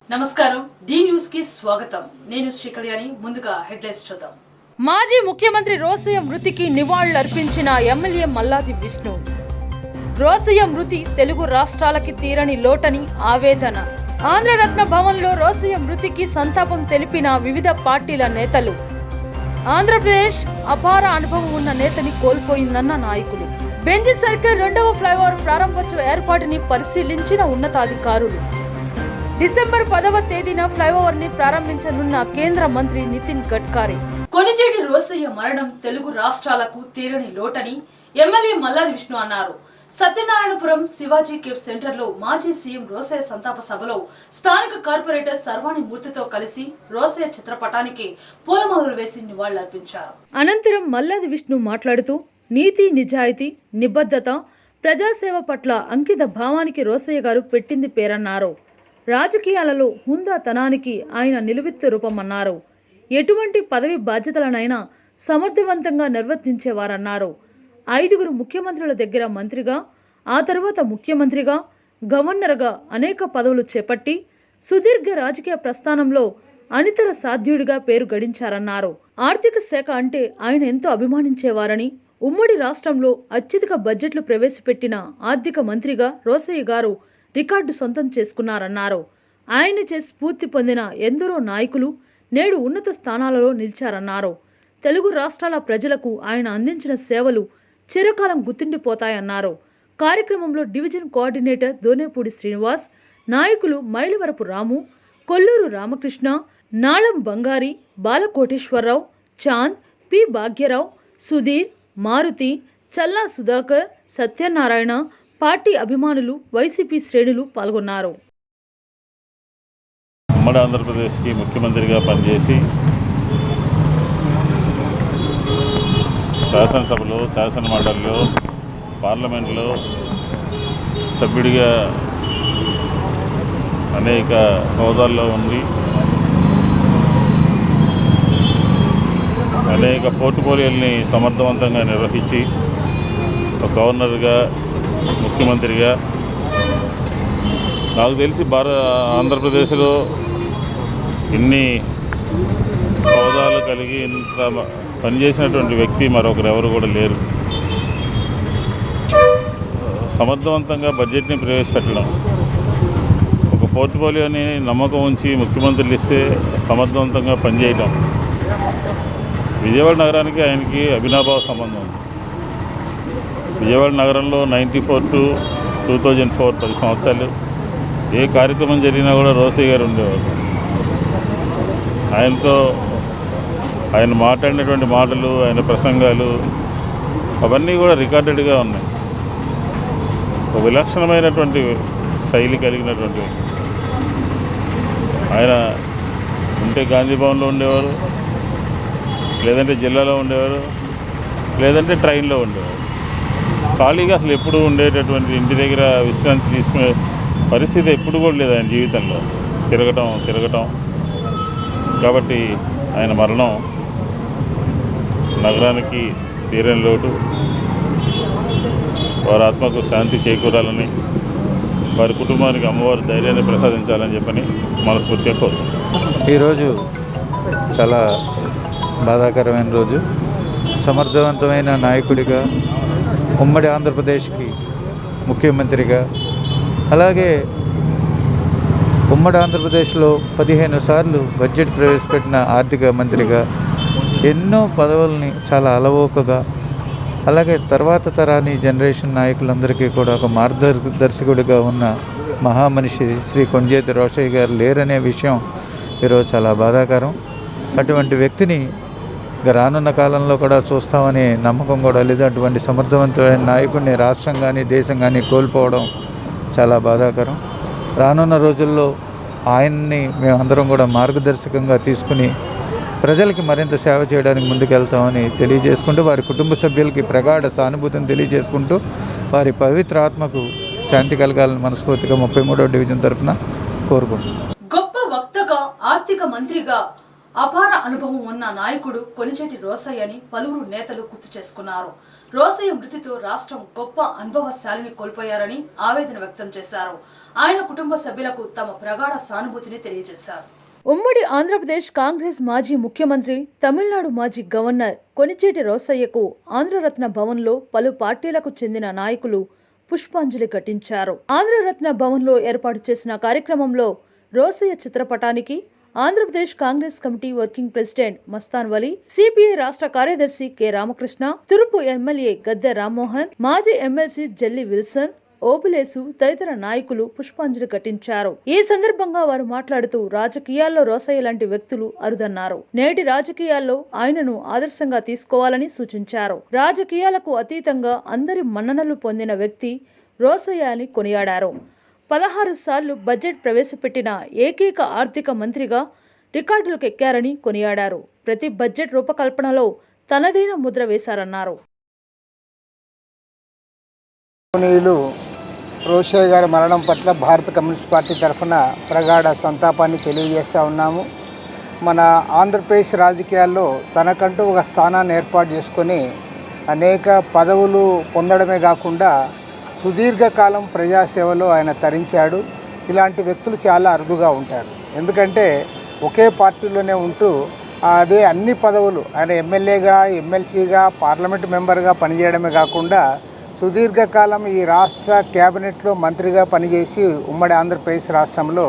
నమస్కారం D news కి స్వాగతం నేను శ్రీ కళ్యాణి ముందుగా హెడ్లైన్స్ చూద్దాం మాజీ ముఖ్యమంత్రి రోసయ్య మృతికి నివాళులర్పించిన ఎమ్మెల్యే మల్లాది విష్ణు రోసయ్య మృతి తెలుగు రాష్ట్రాలకి తీరని లోటని ఆవేదన ఆంధ్రరత్న భవన్లో రోసయ్య మృతికి సంతాపం తెలిపిన వివిధ పార్టీల నేతలు ఆంధ్రప్రదేశ్ అపార అనుభవం ఉన్న నేతని కోల్పోయిందన్న నాయకులు బెంజి సర్కిల్ 2వ ఫ్లైఓవర్ ప్రారంభోత్సవ ఏర్పాటుని పరిశీలించిన ఉన్నతాధికారులు డిసెంబర్ 10వ తేదీన ఫ్లైఓవర్ ని ప్రారంభించనున్న కేంద్ర మంత్రి నితిన్ గడ్కరీ. కొణిజేటి రోసయ్య మరణం తెలుగు రాష్ట్రాలకు తీరని లోటని ఎమ్మెల్యే మల్లాది విష్ణు అన్నారు. సత్యనారాయణపురం శివాజీ కేఫ్ సెంటర్ లో మాజీ సీఎం రోసయ్య సంతాప సభలో స్థానిక కార్పొరేటర్ సర్వాణి మూర్తితో కలిసి రోసయ్య చిత్రపటానికి పూలమాలలు వేసి నివాళులర్పించారు. అనంతరం మల్లాది విష్ణు మాట్లాడుతూ నీతి, నిజాయితీ, నిబద్ధత, ప్రజాసేవ పట్ల అంకిత భావానికి రోసయ్య గారు పెట్టింది పేరన్నారు. రాజకీయాలలో హుందాతనానికి ఆయన నిలువెత్తు రూపమన్నారు. ఎటువంటి పదవి బాధ్యతలనైనా సమర్థవంతంగా నిర్వర్తించేవారన్నారు. 5గురు ముఖ్యమంత్రుల దగ్గర మంత్రిగా, ఆ తర్వాత ముఖ్యమంత్రిగా, గవర్నర్గా అనేక పదవులు చేపట్టి సుదీర్ఘ రాజకీయ ప్రస్థానంలో అనితర సాధ్యుడిగా పేరు గడించారన్నారు. ఆర్థిక శాఖ అంటే ఆయన ఎంతో అభిమానించేవారని, ఉమ్మడి రాష్ట్రంలో అత్యధిక బడ్జెట్లు ప్రవేశపెట్టిన ఆర్థిక మంత్రిగా రోసయ్య గారు రికార్డు సొంతం చేసుకున్నారన్నారు. ఆయనచే స్ఫూర్తి పొందిన ఎందరో నాయకులు నేడు ఉన్నత స్థానాలలో నిలిచారన్నారు. తెలుగు రాష్ట్రాల ప్రజలకు ఆయన అందించిన సేవలు చిరకాలం గుర్తుండిపోతాయన్నారు. కార్యక్రమంలో డివిజన్ కోఆర్డినేటర్ దోనేపూడి శ్రీనివాస్, నాయకులు మైలవరపు రాము, కొల్లూరు రామకృష్ణ, నాళం బంగారి, బాలకోటేశ్వరరావు, చాంద్, పి భాగ్యరావు, సుధీర్, మారుతి, చల్లా సుధాకర్, సత్యనారాయణ, పార్టీ అభిమానులు, వైసీపీ శ్రేణులు పాల్గొన్నారు. ఉమ్మడి ఆంధ్రప్రదేశ్కి ముఖ్యమంత్రిగా పనిచేసి శాసనసభలో, శాసనమండలిలో, పార్లమెంట్లో సభ్యుడిగా అనేక హోదాల్లో ఉండి అనేక పోర్ట్ఫోలియోల్ని సమర్థవంతంగా నిర్వహించి ఒక గవర్నర్గా, ముఖ్యమంత్రిగా నాకు తెలిసి ఆంధ్రప్రదేశ్లో ఇన్ని హోదాలు కలిగి ఇంత పనిచేసినటువంటి వ్యక్తి మరొకరెవరు కూడా లేరు. సమర్థవంతంగా బడ్జెట్ని ప్రవేశపెట్టడం, ఒక పోర్ట్ఫోలియోని నమ్మకం ఉంచి ముఖ్యమంత్రులు ఇస్తే సమర్థవంతంగా పనిచేయడం. విజయవాడ నగరానికి ఆయనకి అవినాభావ సంబంధం ఉంది. విజయవాడ నగరంలో 94 to 2004 10 సంవత్సరాలు ఏ కార్యక్రమం జరిగినా కూడా రోసయ్య గారు ఉండేవారు. ఆయనతో ఆయన మాట్లాడినటువంటి మాటలు, ఆయన ప్రసంగాలు అవన్నీ కూడా రికార్డెడ్గా ఉన్నాయి. ఒక విలక్షణమైనటువంటి శైలి కలిగినటువంటి ఆయన ఉంటే గాంధీ భవన్లో ఉండేవారు, లేదంటే జిల్లాలో ఉండేవారు, లేదంటే ట్రైన్లో ఉండేవారు. ఖాళీగా అసలు ఎప్పుడు ఉండేటటువంటి ఇంటి దగ్గర విశ్రాంతి తీసుకునే పరిస్థితి ఎప్పుడు కూడా లేదు ఆయన జీవితంలో. తిరగటం కాబట్టి ఆయన మరణం నగరానికి తీరని లోటు. వారి ఆత్మకు శాంతి చేకూరాలని, వారి కుటుంబానికి అమ్మవారు ధైర్యాన్ని ప్రసాదించాలని చెప్పని మనస్ఫూర్తిగా కోరుతున్నాను. ఈరోజు చాలా బాధాకరమైన రోజు. సమర్థవంతమైన నాయకుడిగా, ఉమ్మడి ఆంధ్రప్రదేశ్కి ముఖ్యమంత్రిగా, అలాగే ఉమ్మడి ఆంధ్రప్రదేశ్లో 15 సార్లు బడ్జెట్ ప్రవేశపెట్టిన ఆర్థిక మంత్రిగా, ఎన్నో పదవుల్ని చాలా అలవోకగా, అలాగే తర్వాత తరాని జనరేషన్ నాయకులందరికీ కూడా ఒక మార్గదర్శకుడిగా ఉన్న మహామనిషి శ్రీ కొణిజేటి రోసయ్య గారు లేరనే విషయం ఈరోజు చాలా బాధాకరం. అటువంటి వ్యక్తిని రానున్న కాలంలో కూడా చూస్తామనే నమ్మకం కూడా లేదు. అటువంటి సమర్థవంతమైన నాయకుడిని రాష్ట్రం కానీ దేశం కానీ కోల్పోవడం చాలా బాధాకరం. రానున్న రోజుల్లో ఆయన్ని మేమందరం కూడా మార్గదర్శకంగా తీసుకుని ప్రజలకి మరింత సేవ చేయడానికి ముందుకెళ్తామని తెలియజేసుకుంటూ, వారి కుటుంబ సభ్యులకి ప్రగాఢ సానుభూతిని తెలియజేసుకుంటూ, వారి పవిత్ర ఆత్మకు శాంతి కలగాలని మనస్ఫూర్తిగా 33వ డివిజన్ తరఫున కోరుకుంటున్నాం. గొప్ప వక్తగా, ఆర్థిక మంత్రిగా అపార అనుభవం ఉన్న నాయకుడు కొనిచెట్టి రోసయ్య అని పలువురు నేతలు గుర్తు చేసుకున్నారు. రోసయ్య మృతితో రాష్ట్రం గొప్ప అనుభవశాలిని కోల్పోయారని ఆవేదన వ్యక్తం చేశారు. ఆయన కుటుంబ సభ్యులకు తమ ప్రగాఢ సానుభూతిని తెలియజేశారు. ఉమ్మడి ఆంధ్రప్రదేశ్ కాంగ్రెస్ మాజీ ముఖ్యమంత్రి, తమిళనాడు మాజీ గవర్నర్ కొనిచెట్టి రోసయ్యకు ఆంధ్రరత్న భవన్లో పలు పార్టీలకు చెందిన నాయకులు పుష్పాంజలి ఘటించారు. ఆంధ్రరత్న భవన్లో ఏర్పాటు చేసిన కార్యక్రమంలో రోసయ్య చిత్రపటానికి Andhra Pradesh Congress committee working president Mastan Vali, CPI రాష్ట్ర కార్యదర్శి కె రామకృష్ణ, తూర్పు ఎమ్మెల్యే గద్దె రామ్మోహన్, మాజీ ఎమ్మెల్సీ జల్లి విల్సన్, ఓబులేసు తదితర నాయకులు పుష్పాంజలి ఘటించారు. ఈ సందర్భంగా వారు మాట్లాడుతూ రాజకీయాల్లో రోసయ్య లాంటి వ్యక్తులు అరుదన్నారు. నేటి రాజకీయాల్లో ఆయనను ఆదర్శంగా తీసుకోవాలని సూచించారు. రాజకీయాలకు అతీతంగా అందరి మన్ననలు పొందిన వ్యక్తి రోసయ్య అని కొనియాడారు. 16 సార్లు బడ్జెట్ ప్రవేశపెట్టిన ఏకైక ఆర్థిక మంత్రిగా రికార్డులకు ఎక్కారని కొనియాడారు. ప్రతి బడ్జెట్ రూపకల్పనలో తనదైన ముద్ర వేశారన్నారు. రోసయ్య గారి మరణం పట్ల భారత కమ్యూనిస్ట్ పార్టీ తరఫున ప్రగాఢ సంతాపాన్ని తెలియజేస్తూ ఉన్నాము. మన ఆంధ్రప్రదేశ్ రాజకీయాల్లో తనకంటూ ఒక స్థానాన్ని ఏర్పాటు చేసుకొని అనేక పదవులు పొందడమే కాకుండా సుదీర్ఘకాలం ప్రజాసేవలో ఆయన తరించాడు. ఇలాంటి వ్యక్తులు చాలా అరుదుగా ఉంటారు. ఎందుకంటే ఒకే పార్టీలోనే ఉంటూ అదే అన్ని పదవులు ఆయన ఎమ్మెల్యేగా, ఎమ్మెల్సీగా, పార్లమెంట్ మెంబర్గా పనిచేయడమే కాకుండా సుదీర్ఘకాలం ఈ రాష్ట్ర క్యాబినెట్లో మంత్రిగా పనిచేసి ఉమ్మడి ఆంధ్రప్రదేశ్ రాష్ట్రంలో,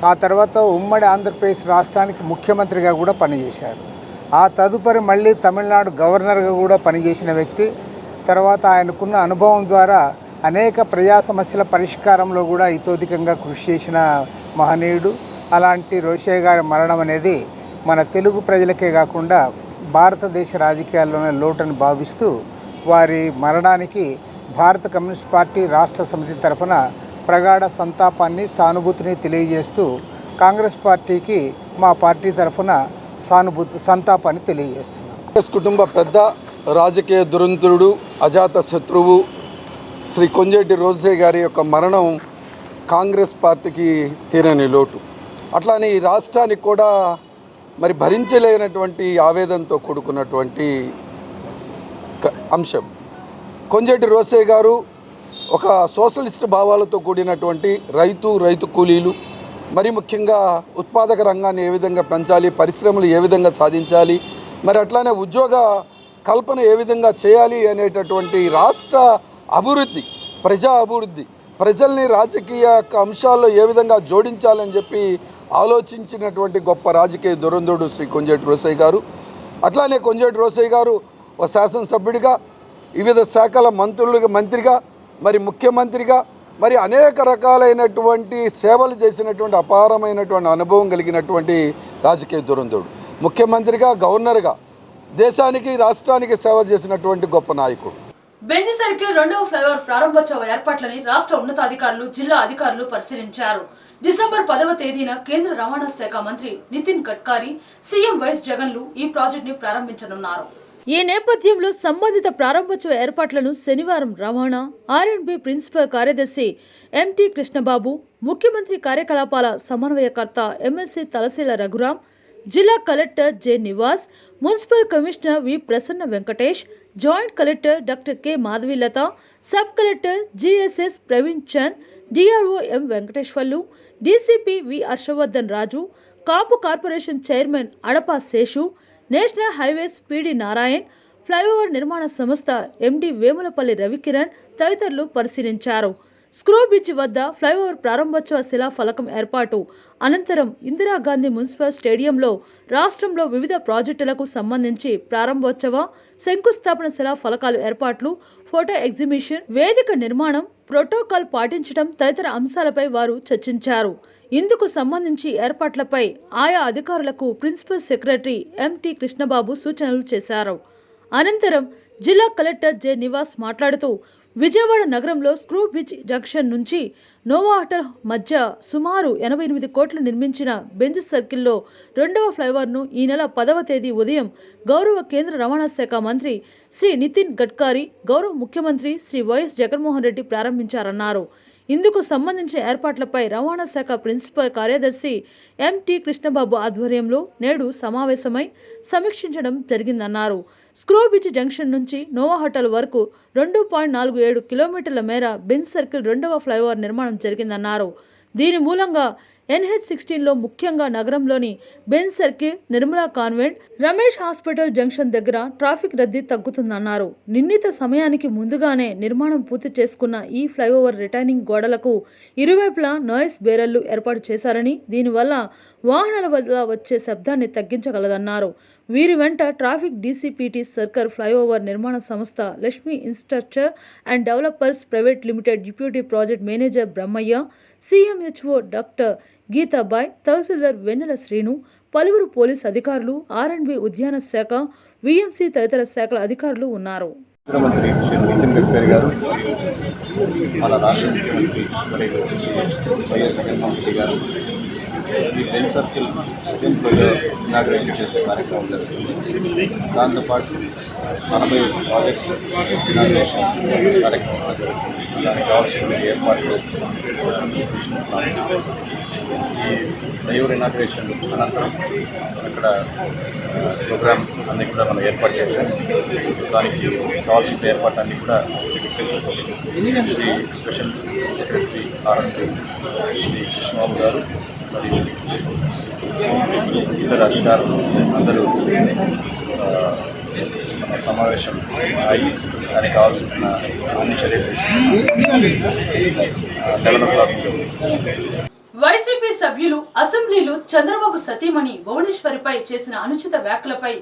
ఆ తర్వాత ఉమ్మడి ఆంధ్రప్రదేశ్ రాష్ట్రానికి ముఖ్యమంత్రిగా కూడా పనిచేశారు. ఆ తదుపరి మళ్ళీ తమిళనాడు గవర్నర్గా కూడా పనిచేసిన వ్యక్తి. తర్వాత ఆయనకున్న అనుభవం ద్వారా అనేక ప్రజా సమస్యల పరిష్కారంలో కూడా ఇతోధికంగా కృషి చేసిన మహనీయుడు. అలాంటి రోసయ్య గారి మరణం అనేది మన తెలుగు ప్రజలకే కాకుండా భారతదేశ రాజకీయాల్లోనే లోటుని భావిస్తూ వారి మరణానికి భారత కమ్యూనిస్ట్ పార్టీ రాష్ట్ర సమితి తరఫున ప్రగాఢ సంతాపాన్ని, సానుభూతిని తెలియజేస్తూ కాంగ్రెస్ పార్టీకి మా పార్టీ తరఫున సంతాపాన్ని తెలియజేస్తున్నాం. కాంగ్రెస్ కుటుంబ పెద్ద, రాజకీయ దురంతుడు, అజాత శత్రువు శ్రీ కొంజెట్టి రోసయ్య గారి యొక్క మరణం కాంగ్రెస్ పార్టీకి తీరని లోటు. అట్లానే ఈ రాష్ట్రానికి కూడా మరి భరించలేనటువంటి ఆవేదనతో కూడుకున్నటువంటి అంశం. కొంజెట్టి రోసయ్య గారు ఒక సోషలిస్ట్ భావాలతో కూడినటువంటి రైతు కూలీలు, మరి ముఖ్యంగా ఉత్పాదక రంగాన్ని ఏ విధంగా పెంచాలి, పరిశ్రమలు ఏ విధంగా సాధించాలి, మరి అట్లానే ఉద్యోగ కల్పన ఏ విధంగా చేయాలి అనేటటువంటి రాష్ట్ర అభివృద్ధి, ప్రజా అభివృద్ధి, ప్రజల్ని రాజకీయ అంశాల్లో ఏ విధంగా జోడించాలని చెప్పి ఆలోచించినటువంటి గొప్ప రాజకీయ దురంధుడు శ్రీ కొంజెట్టి రోసయ్య గారు. అట్లానే కొంజెట్టి రోసయ్య గారు ఒక శాసనసభ్యుడిగా, వివిధ శాఖల మంత్రిగా, మరి ముఖ్యమంత్రిగా, మరి అనేక రకాలైనటువంటి సేవలు చేసినటువంటి అపారమైనటువంటి అనుభవం కలిగినటువంటి రాజకీయ దురంధుడు. ముఖ్యమంత్రిగా, గవర్నర్గా దేశానికి, రాష్ట్రానికి సేవ చేసినటువంటి గొప్ప నాయకుడు. బెంజ్ సర్కిల్ 2వ ఫ్లైఓవర్ ప్రారంభోత్సవ ఏర్పాట్లని రాష్ట్ర ఉన్నతాధికారులు, జిల్లా అధికారులు పరిశీలించారు. డిసెంబర్ 10వ తేదీన కేంద్ర రవాణా శాఖ మంత్రి నితిన్ గడ్కరీ, సీఎం వైఎస్ జగన్లు ఈ ప్రాజెక్టుని ప్రారంభించనున్నారు. ఈ నేపథ్యంలో సంబంధిత ప్రారంభోత్సవ ఏర్పాట్లను శనివారం రవాణా ఆర్ఎండ్బి ప్రిన్సిపల్ కార్యదర్శి ఎంటీ కృష్ణబాబు, ముఖ్యమంత్రి కార్యకలాపాల సమన్వయకర్త ఎమ్మెల్సీ తలశీల రఘురాం, జిల్లా collector J Nivas, municipal commissioner V Prasanna Venkatesh, joint collector doctor K Madhavilatha, sub collector GSS Praveen Chand, DRO M Venkateswarlu, DCP V Harshavardhan Raju, Kapu corporation chairman Adapa Seshu, national highways PD Narayan, flyover నిర్మాణ సంస్థ ఎండి వేములపల్లి రవికిరణ్ తదితరులు పరిశీలించారు. స్క్రూ బ్రిడ్జ్ వద్ద ఫ్లైఓవర్ ప్రారంభోత్సవ శిలా ఫలకం ఏర్పాటు అనంతరం ఇందిరాగాంధీ మున్సిపల్ స్టేడియంలో రాష్ట్రంలో వివిధ ప్రాజెక్టులకు సంబంధించి ప్రారంభోత్సవ, శంకుస్థాపన శిలా ఫలకాలు ఏర్పాట్లు, ఫోటో ఎగ్జిబిషన్, వేదిక నిర్మాణం, ప్రోటోకాల్ పాటించడం తదితర అంశాలపై వారు చర్చించారు. ఇందుకు సంబంధించి ఏర్పాట్లపై ఆయా అధికారులకు ప్రిన్సిపల్ సెక్రటరీ ఎంటీ కృష్ణబాబు సూచనలు చేశారు. అనంతరం జిల్లా కలెక్టర్ జె నివాస్ మాట్లాడుతూ విజయవాడ నగరంలో స్క్రూ బ్రిడ్జ్ జంక్షన్ నుంచి నోవా హోటల్ మధ్య సుమారు 88 కోట్లు నిర్మించిన బెంజ్ సర్కిల్లో 2వ ఫ్లైఓవర్ను ఈ నెల 10వ తేదీ ఉదయం గౌరవ కేంద్ర రవాణా శాఖ మంత్రి శ్రీ నితిన్ గడ్కరీ, గౌరవ ముఖ్యమంత్రి శ్రీ వైఎస్ జగన్మోహన్ రెడ్డి ప్రారంభించారన్నారు. ఇందుకు సంబంధించిన ఏర్పాట్లపై రవాణా శాఖ ప్రిన్సిపల్ కార్యదర్శి ఎంటి కృష్ణబాబు ఆధ్వర్యంలో నేడు సమావేశమై సమీక్షించడం జరిగిందన్నారు. స్క్రూ బీచ్ జంక్షన్ నుంచి నోవా హోటల్ వరకు 2.47 కిలోమీటర్ల మేర బెంజ్ సర్కిల్ 2వ ఫ్లైఓవర్ నిర్మాణం జరిగిందన్నారు. దీని మూలంగా NH16లో ముఖ్యంగా నగరంలోని Benz circle, Nirmala convent, Ramesh hospital junction దగ్గర ట్రాఫిక్ రద్దీ తగ్గుతుందన్నారు. నిర్ణీత సమయానికి ముందుగానే నిర్మాణం పూర్తి చేసుకున్న ఈ ఫ్లైఓవర్ రిటైనింగ్ గోడలకు ఇరువైపులా నాయిస్ బేరర్లు ఏర్పాటు చేశారని, దీనివల్ల వాహనాల వల్ల వచ్చే శబ్దాన్ని తగ్గించగలదన్నారు. వీరి వెంట ట్రాఫిక్ డీసీపీటీ సర్కిల్ ఫ్లైఓవర్ నిర్మాణ సంస్థ Lakshmi infrastructure and developers private limited deputy project manager Brahmaiah, CMHO doctor Geetabai, tahsildar Vennela Srinu, పలువురు పోలీస్ అధికారులు, R&B ఉద్యాన శాఖ, VMC తదితర శాఖల అధికారులు ఉన్నారు. ముఖ్యమంత్రి శ్రీ నితిన్ గడ్కరీ గారు, మన రాష్ట్ర ముఖ్యమంత్రి మరియు వైఎస్ జగన్మోహన్ రెడ్డి గారు ఈ Benz circle second floor inaugurate చేసే కార్యక్రమం జరుగుతుంది. దాంతోపాటు 40 ప్రాజెక్ట్స్ ఇనాగ్రేషన్ కార్యక్రమం జరుగుతుంది. దానికి కావాల్సిన ఏర్పాట్లు తీసుకుంటున్నాము. ఈ ఫ్లైఓవర్ ఇనాగ్రేషన్ అనంతరం అక్కడ ప్రోగ్రామ్ అన్నీ కూడా మనం ఏర్పాటు చేశాం. దానికి కావాల్సిన ఏర్పాటు అన్నీ కూడా Shri special secretary R&B Shri Krishnababu గారు మరియు ఇతర అధికారులు అందరూ మన సమావేశం అయ్యి దానికి కావాల్సిన అన్ని చర్యలు తీసుకుని వైసీపీ సభ్యులు అసెంబ్లీలో చంద్రబాబు సతీమణి భువనేశ్వరిపై చేసిన అనుచిత వ్యాఖ్యలపై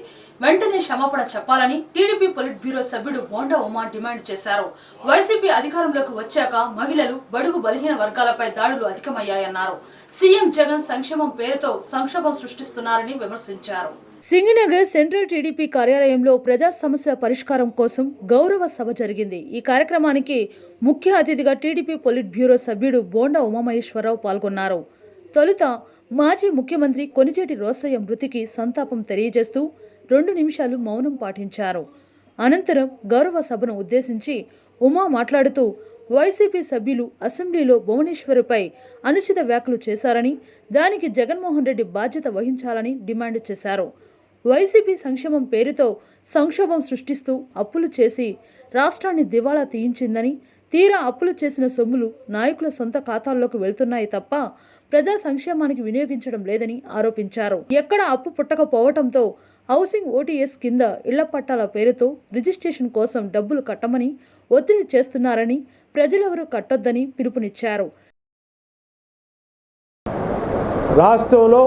వెంటనే క్షమాపణ చెప్పాలని టీడీపీ పొలిట్ బ్యూరో సభ్యుడు బోండా ఉమా డిమాండ్ చేశారు. వైసీపీ అధికారంలోకి వచ్చాక మహిళలు, బడుగు బలహీన వర్గాలపై దాడులు అధికమయ్యాయన్నారు. సీఎం జగన్ సంక్షేమం పేరుతో సంక్షోభం సృష్టిస్తున్నారని విమర్శించారు. సింగనగర్ సెంట్రల్ టీడీపీ కార్యాలయంలో ప్రజా సమస్యల పరిష్కారం కోసం గౌరవ సభ జరిగింది. ఈ కార్యక్రమానికి ముఖ్య అతిథిగా టీడీపీ పొలిట్ బ్యూరో సభ్యుడు బోండా ఉమామహేశ్వరరావు పాల్గొన్నారు. తొలుత మాజీ ముఖ్యమంత్రి కొణిజేటి రోసయ్య మృతికి సంతాపం తెలియజేస్తూ 2 నిమిషాలు మౌనం పాటించారు. అనంతరం గౌరవ సభను ఉద్దేశించి ఉమా మాట్లాడుతూ వైసీపీ సభ్యులు అసెంబ్లీలో భువనేశ్వరిపై అనుచిత వ్యాఖ్యలు చేశారని, దానికి జగన్మోహన్ రెడ్డి బాధ్యత వహించాలని డిమాండ్ చేశారు. వైసీపీ సంక్షేమం పేరుతో సంక్షోభం సృష్టిస్తూ అప్పులు చేసి రాష్ట్రాన్ని దివాళా తీయించిందని, తీరా అప్పులు చేసిన సొమ్ములు నాయకుల సొంత ఖాతాల్లోకి వెళ్తున్నాయి తప్ప ప్రజా సంక్షేమానికి వినియోగించడం లేదని ఆరోపించారు. ఎక్కడ అప్పు పుట్టకపోవడంతో హౌసింగ్ OTS కింద ఇళ్ల పట్టాల పేరుతో రిజిస్ట్రేషన్ కోసం డబ్బులు కట్టమని ఒత్తిడి చేస్తున్నారని, ప్రజలెవరూ కట్టొద్దని పిలుపునిచ్చారు. రాష్ట్రంలో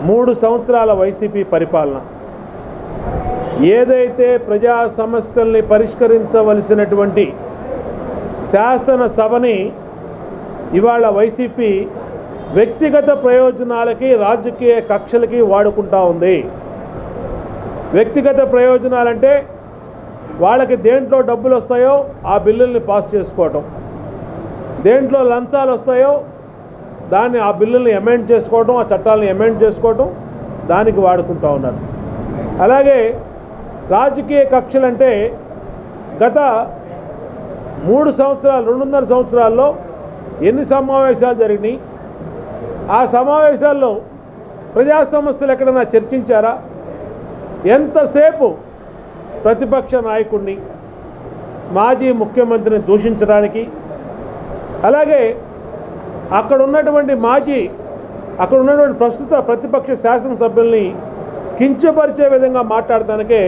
3 సంవత్సరాల వైసీపీ పరిపాలన ఏదైతే ప్రజా సమస్యల్ని పరిష్కరించవలసినటువంటి శాసనసభని ఇవాళ వైసీపీ వ్యక్తిగత ప్రయోజనాలకి, రాజకీయ కక్షలకి వాడుకుంటా ఉంది. వ్యక్తిగత ప్రయోజనాలంటే వాళ్ళకి దేంట్లో డబ్బులు వస్తాయో ఆ బిల్లుల్ని పాస్ చేసుకోవటం, దేంట్లో లంచాలు వస్తాయో దాన్ని ఆ బిల్లుల్ని అమెండ్ చేసుకోవడం, ఆ చట్టాలను అమెండ్ చేసుకోవడం, దానికి వాడుకుంటూ ఉన్నారు. అలాగే రాజకీయ కక్షలంటే గత 3 సంవత్సరాలు, 2.5 సంవత్సరాల్లో ఎన్ని సమావేశాలు జరిగినాయి, ఆ సమావేశాల్లో ప్రజా సమస్యలు ఎక్కడైనా చర్చించారా? ఎంతసేపు ప్రతిపక్ష నాయకుడిని, మాజీ ముఖ్యమంత్రిని దూషించడానికి, అలాగే అక్కడ ఉన్నటువంటి ప్రస్తుత ప్రతిపక్ష శాసనసభ్యుల్ని కించపరిచే విధంగా మాట్లాడటానికే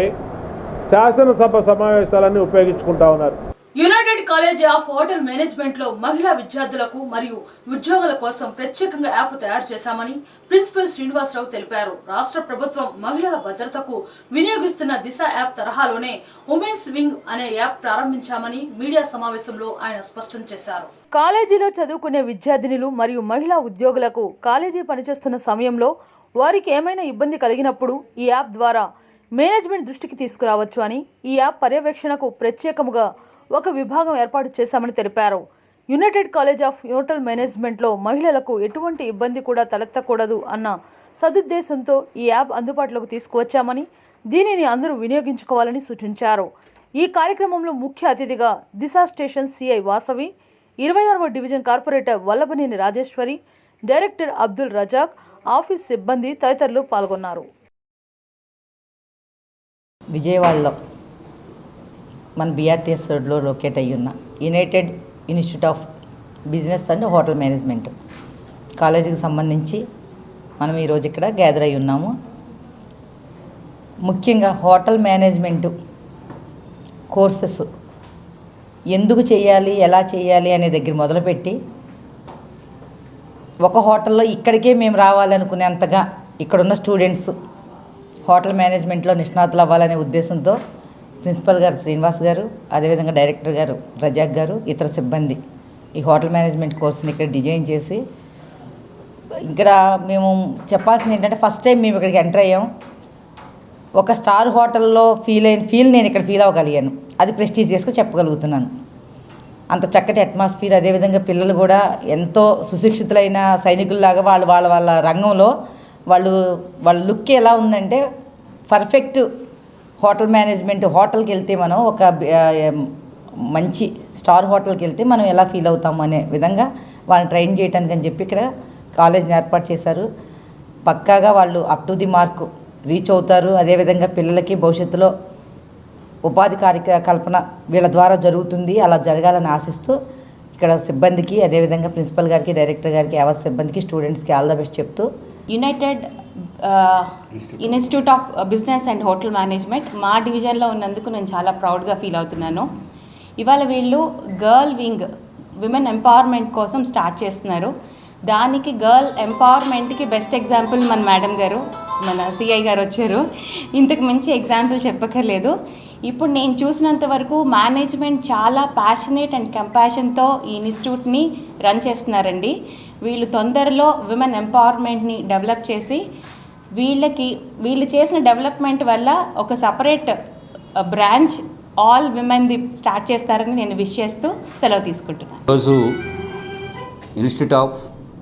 శాసనసభ సమావేశాలన్నీ ఉపయోగించుకుంటా ఉన్నారు. United college of hotel management లో మహిళా విద్యార్థులకు మరియు ఉద్యోగుల కోసం ప్రత్యేకంగా యాప్ తయారు చేశామని ప్రిన్సిపల్ శ్రీనివాసరావు తెలిపారు. రాష్ట్ర ప్రభుత్వం మహిళల భద్రతకు వినియోగిస్తున్న దిశ యాప్ తరహాలోనే ఉమెన్స్ వింగ్ అనే యాప్ ప్రారంభించామని మీడియా సమావేశంలో ఆయన స్పష్టం చేశారు. కాలేజీలో చదువుకునే విద్యార్థినులు మరియు మహిళా ఉద్యోగులకు కాలేజీ పనిచేస్తున్న సమయంలో వారికి ఏమైనా ఇబ్బంది కలిగినప్పుడు ఈ యాప్ ద్వారా మేనేజ్మెంట్ దృష్టికి తీసుకురావచ్చు అని, ఈ యాప్ పర్యవేక్షణకు ప్రత్యేకముగా ఒక విభాగం ఏర్పాటు చేశామని తెలిపారు. యునైటెడ్ కాలేజ్ ఆఫ్ హోటల్ మేనేజ్మెంట్లో మహిళలకు ఎటువంటి ఇబ్బంది కూడా తలెత్తకూడదు అన్న సదుద్దేశంతో ఈ యాప్ అందుబాటులోకి తీసుకువచ్చామని, దీనిని అందరూ వినియోగించుకోవాలని సూచించారు. ఈ కార్యక్రమంలో ముఖ్య అతిథిగా దిశ స్టేషన్ CI వాసవి, 26వ division corporator Vallabhaneni Rajeswari, director Abdul Razak, office సిబ్బంది తదితరులు పాల్గొన్నారు. విజయవాడలో మన BRTS రోడ్లో లొకేట్ అయ్యి ఉన్న United institute of business and hotel management కాలేజీకి సంబంధించి మనం ఈరోజు ఇక్కడ గ్యాదర్ అయి ఉన్నాము. ముఖ్యంగా హోటల్ మేనేజ్మెంట్ కోర్సెస్ ఎందుకు చేయాలి, ఎలా చేయాలి అనే దగ్గర మొదలుపెట్టి ఒక హోటల్లో ఇక్కడికే మేము రావాలనుకునేంతగా ఇక్కడున్న స్టూడెంట్స్ హోటల్ మేనేజ్మెంట్లో నిష్ణాతులు అవ్వాలనే ఉద్దేశంతో ప్రిన్సిపల్ గారు శ్రీనివాస్ గారు, అదేవిధంగా డైరెక్టర్ గారు రజాక్ గారు, ఇతర సిబ్బంది ఈ హోటల్ మేనేజ్మెంట్ కోర్సుని ఇక్కడ డిజైన్ చేసి ఇక్కడ మేము చెప్పాల్సింది ఏంటంటే ఫస్ట్ టైం మేము ఇక్కడికి ఎంటర్ అయ్యాం. ఒక స్టార్ హోటల్లో ఫీల్ నేను ఇక్కడ ఫీల్ అవ్వగలిగాను. అది ప్రెస్టీజియస్గా చెప్పగలుగుతున్నాను. అంత చక్కటి అట్మాస్ఫియర్, అదేవిధంగా పిల్లలు కూడా ఎంతో సుశిక్షితులైన సైనికుల్లాగా వాళ్ళ రంగంలో వాళ్ళ లుక్ ఎలా ఉందంటే పర్ఫెక్ట్ హోటల్ మేనేజ్మెంట్. హోటల్కి వెళ్తే మనం ఒక మంచి స్టార్ హోటల్కి వెళ్తే మనం ఎలా ఫీల్ అవుతాము అనే విధంగా వాళ్ళని ట్రైన్ చేయడానికి అని చెప్పి ఇక్కడ కాలేజ్ని ఏర్పాటు చేశారు. పక్కాగా వాళ్ళు up to the mark reach అవుతారు. అదేవిధంగా పిల్లలకి భవిష్యత్తులో ఉపాధి కల్పన వీళ్ళ ద్వారా జరుగుతుంది. అలా జరగాలని ఆశిస్తూ ఇక్కడ సిబ్బందికి, అదేవిధంగా ప్రిన్సిపల్ గారికి, డైరెక్టర్ గారికి, యావత్ సిబ్బందికి, స్టూడెంట్స్కి ఆల్ ద బెస్ట్ చెప్తూ United institute of business and hotel management మా డివిజన్లో ఉన్నందుకు నేను చాలా ప్రౌడ్గా ఫీల్ అవుతున్నాను. ఇవాళ వీళ్ళు గర్ల్ వింగ్, విమెన్ ఎంపవర్మెంట్ కోసం స్టార్ట్ చేస్తున్నారు. దానికి గర్ల్ ఎంపవర్మెంట్కి బెస్ట్ ఎగ్జాంపుల్ మన మేడం గారు, మన సిఐ గారు వచ్చారు. ఇంతకు మించి ఎగ్జాంపుల్ చెప్పక్కర్లేదు. ఇప్పుడు నేను చూసినంత వరకు మేనేజ్మెంట్ చాలా ప్యాషనేట్ అండ్ కంపాషన్తో ఈ ఇన్స్టిట్యూట్ని రన్ చేస్తున్నారండి. వీళ్ళు తొందరలో విమెన్ ఎంపవర్మెంట్ని డెవలప్ చేసి వీళ్ళు చేసిన డెవలప్మెంట్ వల్ల ఒక సపరేట్ బ్రాంచ్ ఆల్ విమెన్ది స్టార్ట్ చేస్తారని నేను విష్ చేస్తూ సెలవు తీసుకుంటున్నాను. ఈరోజు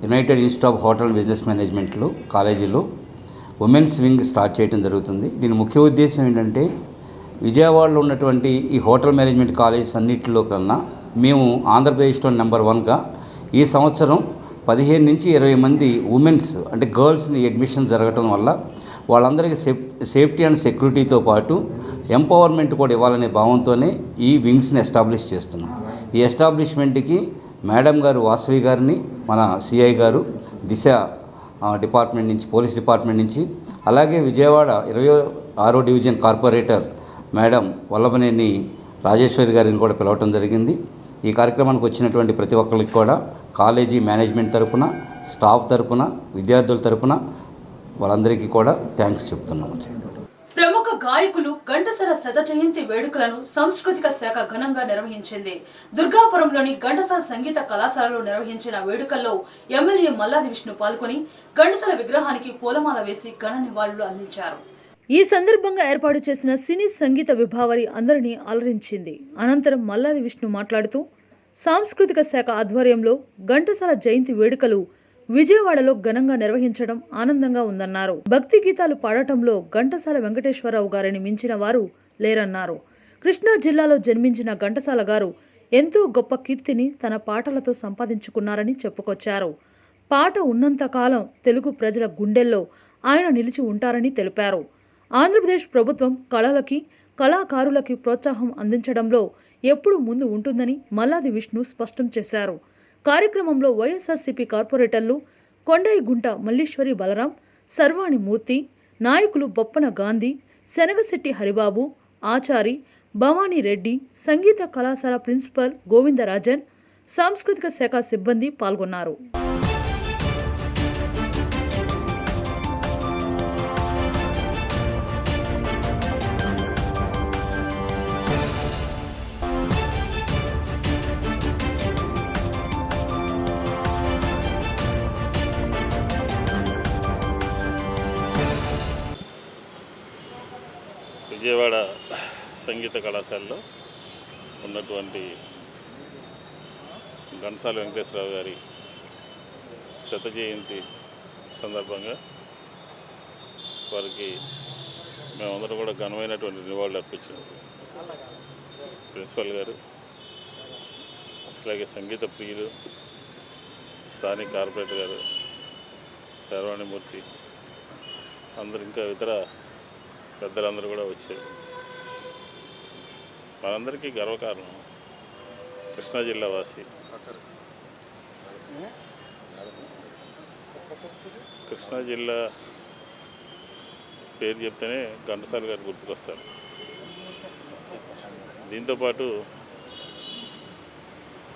United institute of hotel business మేనేజ్మెంట్లో కాలేజీలో ఉమెన్స్ వింగ్ స్టార్ట్ చేయడం జరుగుతుంది. దీని ముఖ్య ఉద్దేశం ఏంటంటే విజయవాడలో ఉన్నటువంటి ఈ హోటల్ మేనేజ్మెంట్ కాలేజెస్ అన్నింటిలో కన్నా మేము ఆంధ్రప్రదేశ్లో నెంబర్ 1గా ఈ సంవత్సరం 15 నుంచి 20 మంది ఉమెన్స్ అంటే గర్ల్స్ని అడ్మిషన్ జరగటం వల్ల వాళ్ళందరికీ సేఫ్టీ అండ్ సెక్యూరిటీతో పాటు ఎంపవర్మెంట్ కూడా ఇవ్వాలనే భావంతోనే ఈ వింగ్స్ని ఎస్టాబ్లిష్ చేస్తున్నాం. ఈ ఎస్టాబ్లిష్మెంట్కి మేడం గారు వాసవి గారిని, మన సిఐ గారు దిశ డిపార్ట్మెంట్ నుంచి, పోలీస్ డిపార్ట్మెంట్ నుంచి, అలాగే విజయవాడ 26వ division corporator madam Vallabhaneni Rajeswari గారిని కూడా పిలవటం జరిగింది. ఈ కార్యక్రమానికి వచ్చినటువంటి ప్రతి ఒక్కరికి కూడా కాలేజీ మేనేజ్మెంట్ తరపున, స్టాఫ్ తరపున, విద్యార్థుల తరపున వాళ్ళందరికీ కూడా థ్యాంక్స్ చెప్తున్నాము. ప్రముఖ గాయకులు ఘంటసాల శత జయంతి వేడుకలను సాంస్కృతిక శాఖ ఘనంగా నిర్వహించింది. దుర్గాపురంలోని ఘంటసాల సంగీత కళాశాలలో నిర్వహించిన వేడుకల్లో ఎమ్మెల్యే మల్లాది విష్ణు పాల్గొని ఘంటసాల విగ్రహానికి పూలమాల వేసి ఘన నివాళులు అందించారు. ఈ సందర్భంగా ఏర్పాటు చేసిన సినీ సంగీత విభావరి అందరినీ అలరించింది. అనంతరం మల్లాది విష్ణు మాట్లాడుతూ సాంస్కృతిక శాఖ ఆధ్వర్యంలో ఘంటసాల జయంతి వేడుకలు విజయవాడలో ఘనంగా నిర్వహించడం ఆనందంగా ఉందన్నారు. భక్తి గీతాలు పాడటంలో ఘంటసాల వెంకటేశ్వరరావు గారిని మించిన వారు లేరన్నారు. కృష్ణా జిల్లాలో జన్మించిన ఘంటసాల గారు ఎంతో గొప్ప కీర్తిని తన పాటలతో సంపాదించుకున్నారని చెప్పుకొచ్చారు. పాట ఉన్నంతకాలం తెలుగు ప్రజల గుండెల్లో ఆయన నిలిచి ఉంటారని తెలిపారు. ఆంధ్రప్రదేశ్ ప్రభుత్వం కళలకి, కళాకారులకి ప్రోత్సాహం అందించడంలో ఎప్పుడూ ముందు ఉంటుందని మల్లాది విష్ణు స్పష్టం చేశారు. కార్యక్రమంలో వైఎస్ఆర్సీపీ కార్పొరేటర్లు కొండైగుంట మల్లీశ్వరి బలరాం, సర్వాణి మూర్తి, నాయకులు బొప్పన గాంధీ, శనగశెట్టి హరిబాబు, ఆచారి, భవానీ రెడ్డి, సంగీత కళాశాల ప్రిన్సిపల్ గోవిందరాజన్, సాంస్కృతిక శాఖ సిబ్బంది పాల్గొన్నారు. విజయవాడ సంగీత కళాశాలలో ఉన్నటువంటి ఘంటసాల వెంకటేశ్వరరావు గారి శత జయంతి సందర్భంగా వారికి మేమందరం కూడా ఘనమైనటువంటి నివాళులు అర్పించాం. ప్రిన్సిపల్ గారు, అలాగే సంగీత ప్రియులు, స్థానిక కార్పొరేటర్ గారు శర్వాణిమూర్తి, అందరు ఇంకా ఇతర పెద్దలందరూ కూడా వచ్చారు. మనందరికీ గర్వకారణం కృష్ణా జిల్లా వాసి, కృష్ణా జిల్లా పేరు చెప్తేనే ఘంటసాల గారు గుర్తుకొస్తారు. దీంతోపాటు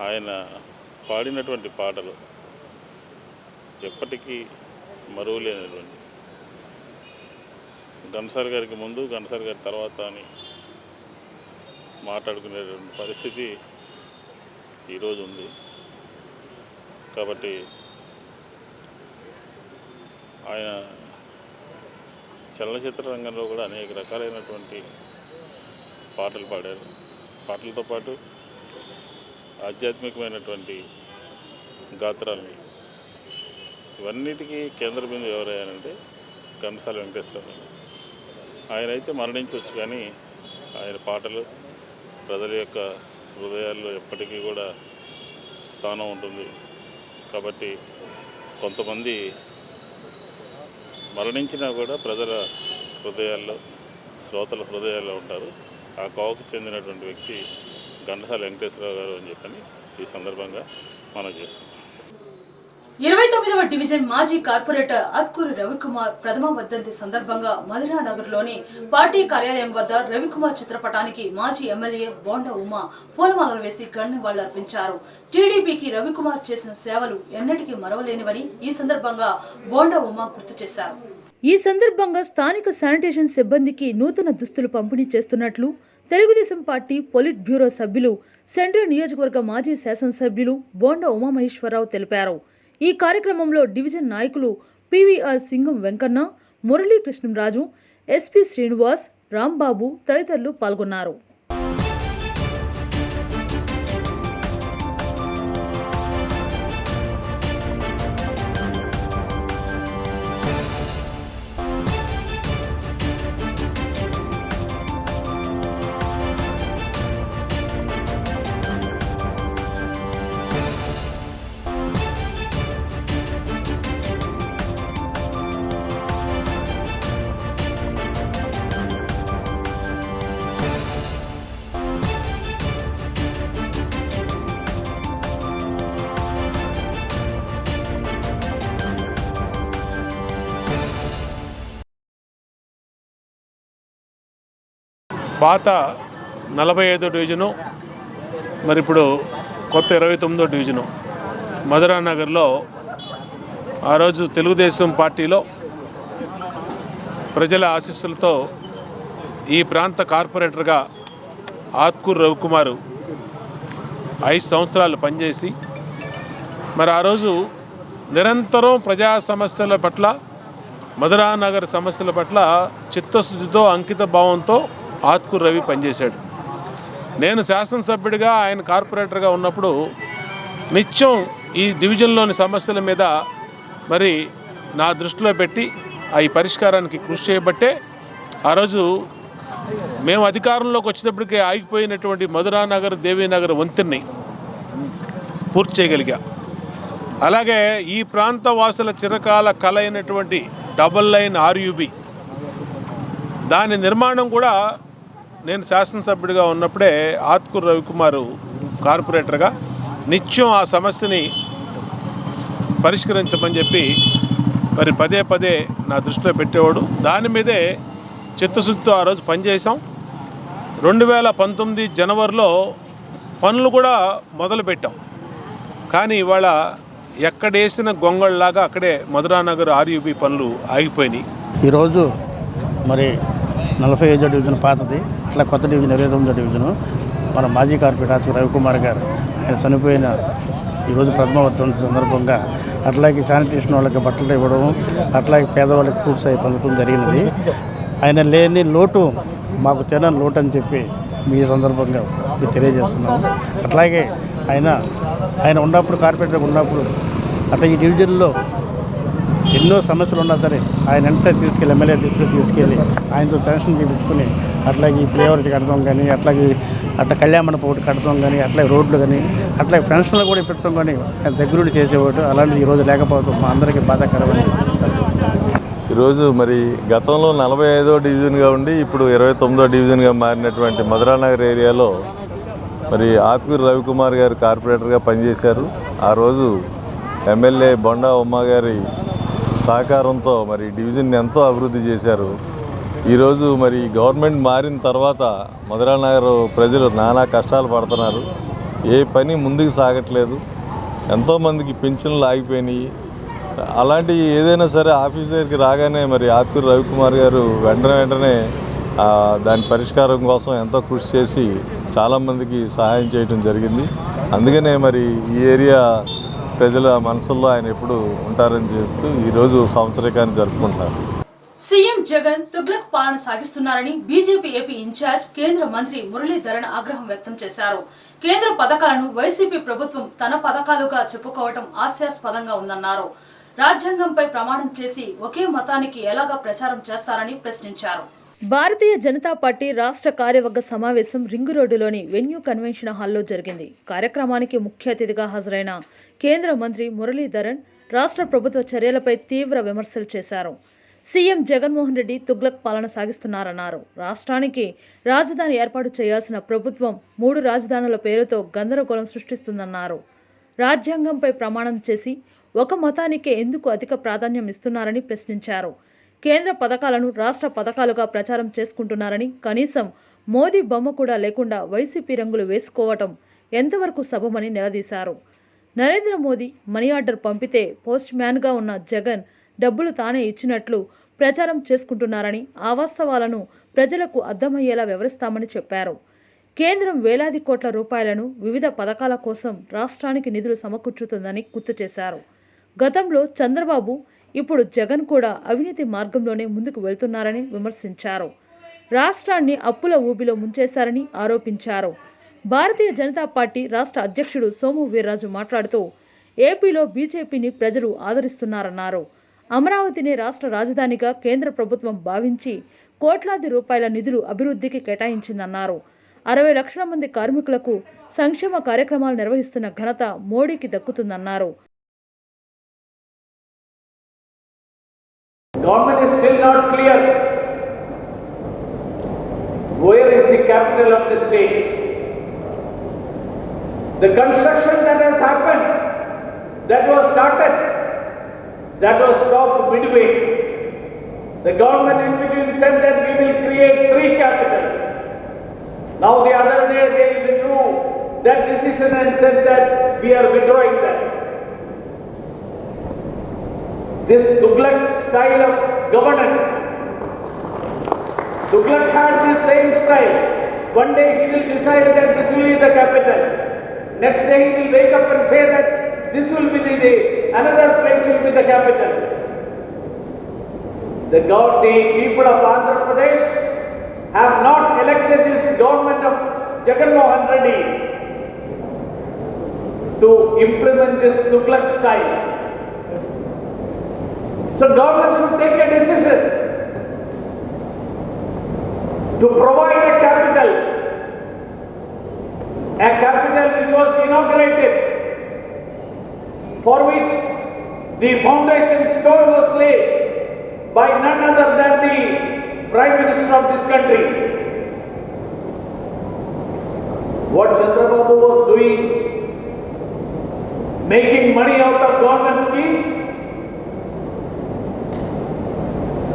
ఆయన పాడినటువంటి పాటలు ఎప్పటికీ మరువలేనటువంటి, ఘంటసాల గారికి ముందు ఘంటసాల గారి తర్వాత అని మాట్లాడుకునేటువంటి పరిస్థితి ఈరోజు ఉంది. కాబట్టి ఆయన చలనచిత్ర రంగంలో కూడా అనేక రకాలైనటువంటి పాటలు పాడారు. పాటలతో పాటు ఆధ్యాత్మికమైనటువంటి గాత్రాలని, ఇవన్నిటికీ కేంద్ర బిందువు ఎవరయ్యారంటే ఘంటసాల వెంకటేశ్వరరావు. ఆయన అయితే మరణించవచ్చు, కానీ ఆయన పాటలు ప్రజల యొక్క హృదయాల్లో ఎప్పటికీ కూడా స్థానం ఉంటుంది. కాబట్టి కొంతమంది మరణించినా కూడా ప్రజల హృదయాల్లో, శ్రోతల హృదయాల్లో ఉంటారు. ఆ కోవకు చెందినటువంటి వ్యక్తి ఘంటసాల వెంకటేశ్వరరావు గారు అని చెప్పని ఈ సందర్భంగా మనం చేసుకుంటాం. 29వ డివిజన్ మాజీ కార్పొరేటర్ అత్కూరి రవికుమార్ ప్రథమ వర్ధంతి సందర్భంగా మధురా నగర్లోని పార్టీ కార్యాలయం వద్ద రవికుమార్ చిత్రపటానికి మాజీ ఎమ్మెల్యే బోండా ఉమా పూలమాలలు వేసి నివాళులర్పించారు. టీడీపీకి రవికుమార్ చేసిన సేవలు ఎన్నటికీ మరవలేనివని ఈ సందర్భంగా బోండా ఉమా గుర్తు చేశారు. ఈ సందర్భంగా స్థానిక శానిటేషన్ సిబ్బందికి నూతన దుస్తులు పంపిణీ చేస్తున్నట్లు తెలుగుదేశం పార్టీ పొలిట్ బ్యూరో సభ్యులు, సెంట్రల్ నియోజకవర్గ మాజీ శాసనసభ్యులు బోండా ఉమామహేశ్వరరావు తెలిపారు. ఈ కార్యక్రమంలో డివిజన్ నాయకులు పివిఆర్ సింగం వెంకన్న, మురళీ కృష్ణంరాజు, ఎస్పీ శ్రీనివాస్, రాంబాబు తదితరులు పాల్గొన్నారు. పాత 45వ డివిజను, మరి ఇప్పుడు కొత్త 29వ డివిజను మధురా నగర్లో ఆ రోజు తెలుగుదేశం పార్టీలో ప్రజల ఆశీస్సులతో ఈ ప్రాంత కార్పొరేటర్గా ఆత్కూరు రవికుమారు 5 సంవత్సరాలు పనిచేసి, మరి ఆ రోజు నిరంతరం ప్రజా సమస్యల పట్ల, మధురా నగర్ సమస్యల పట్ల చిత్తశుద్ధితో, అంకిత భావంతో ఆత్కూరు రవి పనిచేశాడు. నేను శాసనసభ్యుడిగా, ఆయన కార్పొరేటర్గా ఉన్నప్పుడు నిత్యం ఈ డివిజన్లోని సమస్యల మీద మరి నా దృష్టిలో పెట్టి ఈ పరిష్కారానికి కృషి చేయబట్టే ఆ రోజు మేము అధికారంలోకి వచ్చేటప్పటికే ఆగిపోయినటువంటి మధురా నగర్, దేవీనగర్ వంతెన్ని పూర్తి చేయగలిగా. అలాగే ఈ ప్రాంత వాసుల చిరకాల కల అయినటువంటి డబుల్ లైన్ ఆర్యూబీ, దాని నిర్మాణం కూడా నేను శాసనసభ్యుడిగా ఉన్నప్పుడే ఆత్కూరు రవికుమారు కార్పొరేటర్గా నిత్యం ఆ సమస్యని పరిష్కరించమని చెప్పి మరి పదే పదే నా దృష్టిలో పెట్టేవాడు. దాని మీదే చిత్తశుద్ధితో ఆ రోజు పనిచేసాం. 2019 జనవరిలో పనులు కూడా మొదలుపెట్టాం. కానీ ఇవాళ ఎక్కడేసిన గొంగళ్ళలాగా అక్కడే మధురా నగర్ ఆర్యూబీ పనులు ఆగిపోయినాయి. ఈరోజు మరి 45వ డివిజన్ పాతది, అట్లా కొత్త డివిజన్ 29వ డివిజను మన మాజీ కార్పొరేటర్ రవికుమార్ గారు ఆయన చనిపోయిన ఈరోజు ప్రథమ వర్ధంతి సందర్భంగా అట్లాగే శానిటేషన్ వాళ్ళకి బట్టలు ఇవ్వడం, అట్లాగే పేదవాళ్ళకి ఫ్రూట్స్ అవి పంపడం జరిగినది. ఆయన లేని లోటు మాకు తినని లోటు అని చెప్పి మీ సందర్భంగా మీకు తెలియజేస్తున్నాము. అట్లాగే ఆయన ఉన్నప్పుడు, కార్పొరేటర్ ఉన్నప్పుడు అట్లా ఈ డివిజన్లో ఎన్నో సమస్యలు ఉన్నా సరే ఆయన వెంటనే తీసుకెళ్ళి, ఎమ్మెల్యే దృష్టిలో తీసుకెళ్ళి ఆయనతో శాంక్షన్ చేయించుకుని, అట్లాగే ఈ ఫ్లేవర్కి కట్టడం కానీ, అట్లాగే అట్లా కళ్యాణ మండపం ఒకటి కడతాం కానీ అట్లా రోడ్లు కానీ అట్లా పెన్షన్లు కూడా పెట్టడం కానీ దగ్గరుండి చేసేవాడు. అలాంటిది ఈరోజు లేకపోవడం మా అందరికీ బాధాకరమైన. ఈరోజు మరి గతంలో 45వ డివిజన్గా ఉండి ఇప్పుడు 29వ డివిజన్గా మారినటువంటి మధురానగర్ ఏరియాలో మరి ఆత్కూరి రవికుమార్ గారు కార్పొరేటర్గా పనిచేశారు. ఆ రోజు ఎమ్మెల్యే బొండా ఉమ్మ గారి సహకారంతో మరి డివిజన్ ఎంతో అభివృద్ధి చేశారు. ఈరోజు మరి గవర్నమెంట్ మారిన తర్వాత మధురానగర్ ప్రజలు నానా కష్టాలు పడుతున్నారు. ఏ పని ముందుకు సాగట్లేదు. ఎంతోమందికి పింఛన్లు ఆగిపోయినాయి. అలాంటి ఏదైనా సరే ఆఫీస్ దగ్గరికి రాగానే మరి ఆత్కూరి రవికుమార్ గారు వెంటనే దాని పరిష్కారం కోసం ఎంతో కృషి చేసి చాలామందికి సహాయం చేయడం జరిగింది. అందుకనే మరి ఈ ఏరియా ప్రజల మనసుల్లో ఆయన ఎప్పుడు ఉంటారని చెప్తూ ఈరోజు సంవత్సరికాన్ని జరుపుకుంటారు. సీఎం జగన్ తుగ్లక్ పాలన సాగిస్తున్నారని బీజేపీ ఏపీ ఇన్ఛార్జ్ కేంద్ర మంత్రి మురళీధరన్ ఆగ్రహం వ్యక్తం చేశారు. కేంద్ర పథకాలను వైసీపీ ప్రభుత్వం తన పథకాలుగా చెప్పుకోవటం హాస్యాస్పదంగా ఉందన్నారు. రాజ్యాంగంపై ప్రమాణం చేసి ఒకే మతానికి ఎలాగా ప్రచారం చేస్తారని ప్రశ్నించారు. భారతీయ జనతా పార్టీ రాష్ట్ర కార్యవర్గ సమావేశం రింగు రోడ్డులోని వెన్యూ కన్వెన్షన్ హాల్లో జరిగింది. కార్యక్రమానికి ముఖ్య అతిథిగా హాజరైన కేంద్ర మంత్రి మురళీధరన్ రాష్ట్ర ప్రభుత్వ చర్యలపై తీవ్ర విమర్శలు చేశారు. సీఎం జగన్మోహన్ రెడ్డి తుగ్లక్ పాలన సాగిస్తున్నారన్నారు. రాష్ట్రానికి రాజధాని ఏర్పాటు చేయాల్సిన ప్రభుత్వం 3 రాజధానుల పేరుతో గందరగోళం సృష్టిస్తుందన్నారు. రాజ్యాంగంపై ప్రమాణం చేసి ఒక మతానికే ఎందుకు అధిక ప్రాధాన్యం ఇస్తున్నారని ప్రశ్నించారు. కేంద్ర పథకాలను రాష్ట్ర పథకాలుగా ప్రచారం చేసుకుంటున్నారని, కనీసం మోదీ బొమ్మ కూడా లేకుండా వైసీపీ రంగులు వేసుకోవటం ఎంతవరకు సబమని నిలదీశారు. నరేంద్ర మోదీ మనీ ఆర్డర్ పంపితే పోస్ట్ మ్యాన్గా ఉన్న జగన్ డబ్బులు తానే ఇచ్చినట్లు ప్రచారం చేసుకుంటున్నారని, ఆ వాస్తవాలను ప్రజలకు అర్థమయ్యేలా వివరిస్తామని చెప్పారు. కేంద్రం వేలాది కోట్ల రూపాయలను వివిధ పథకాల కోసం రాష్ట్రానికి నిధులు సమకూర్చుతుందని గుర్తు చేశారు. గతంలో చంద్రబాబు, ఇప్పుడు జగన్ కూడా అవినీతి మార్గంలోనే ముందుకు వెళ్తున్నారని విమర్శించారు. రాష్ట్రాన్ని అప్పుల ఊబిలో ముంచేశారని ఆరోపించారు. భారతీయ జనతా పార్టీ రాష్ట్ర అధ్యక్షుడు సోము వీర్రాజు మాట్లాడుతూ ఏపీలో బీజేపీని ప్రజలు ఆదరిస్తున్నారన్నారు. అమరావతిని రాష్ట్ర రాజధానిగా కేంద్ర ప్రభుత్వం భావించి కోట్లాది రూపాయల నిధులు అభివృద్ధికి కేటాయించిందన్నారు. 60 లక్షల మంది కార్మికులకు సంక్షేమ కార్యక్రమాలు నిర్వహిస్తున్న ఘనత మోడీకి దక్కుతుందన్నారు. Government is still not clear where is the capital of the state. The construction that has happened, that was started, that was stopped midway. The government in between said that we will create 3 capitals. Now the other day they withdrew that decision and said that we are withdrawing that. This Tughlaq style of governance, Tughlaq had this same style. One day he will decide that this will be the capital. Next day he will wake up and say that this will be the day, another place will be the capital. The people of Andhra Pradesh have not elected this government of Jagan Mohan Reddy to implement this Tughlaq style. So government should take a decision to provide a capital which was inaugurated, for which the foundation stone was laid by none other than the Prime Minister of this country. What Chandrababu was doing, making money out of government schemes,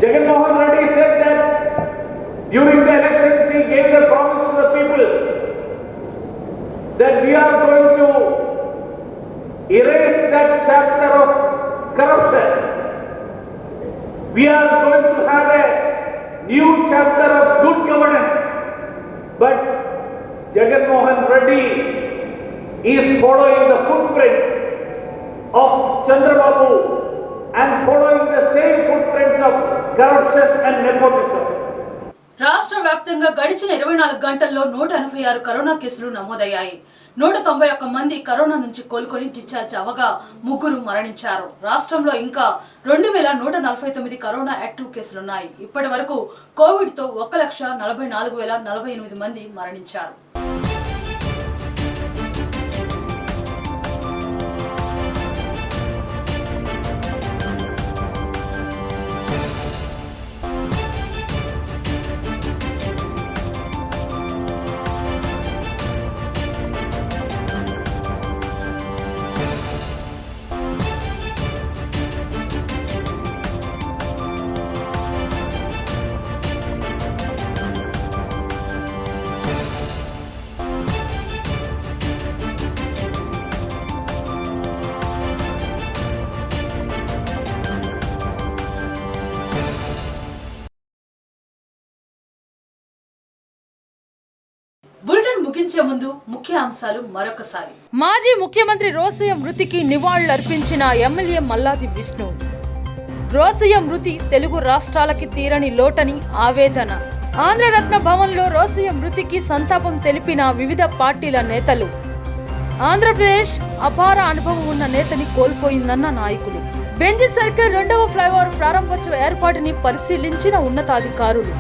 Jagan Mohan Reddy said that during the elections he gave the promise to the people that we are going to erase that chapter of corruption. We are going to have a new chapter of good governance. But Jagan Mohan Reddy is following the footprints of Chandrababu and following the same footprints of corruption and nepotism. రాష్ట్ర వ్యాప్తంగా గడిచిన 24 గంటల్లో 186 corona కేసులు నమోదయ్యాయి. 191 మంది corona నుంచి కోలుకొని discharge అవగా 3 మరణించారు. రాష్ట్రంలో ఇంకా 2149 కరోనా యాక్టివ్ కేసులున్నాయి. ఇప్పటి వరకు కోవిడ్తో 1,44,048 మంది మరణించారు. ముగించే ముందు ముఖ్య అంశాలు మరొకసారి. మాజీ ముఖ్యమంత్రి రోసయ్య మృతికి నివాళులర్పించిన ఎమ్మెల్యే మల్లాది విష్ణు. రోసయ్య మృతి తెలుగు రాష్ట్రాలకి తీరని లోటని ఆవేదన. ఆంధ్రరత్న భవన్లో రోసయ్య మృతికి సంతాపం తెలిపిన వివిధ పార్టీల నేతలు. ఆంధ్రప్రదేశ్ అపార అనుభవం ఉన్న నేతని కోల్పోయిందన్న నాయకులు. బెంజి సర్కిల్ 2వ ఫ్లైఓవర్ ప్రారంభోత్సవ ఏర్పాటుని పరిశీలించిన ఉన్నతాధికారులు.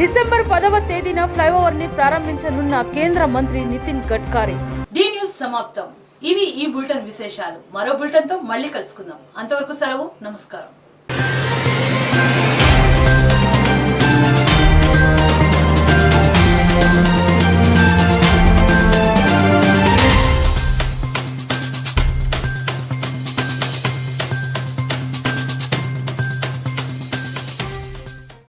డిసెంబర్ 10వ తేదీన ఫ్లైఓవర్ ని ప్రారంభించనున్న కేంద్ర మంత్రి నితిన్ గడ్కరీ. డి న్యూస్ సమాప్తం. ఇవి ఈ బులెటిన్ విశేషాలు. మరో బులెటిన్ తో మళ్ళీ కలుసుకుందాం. అంతవరకు సెలవు. నమస్కారం.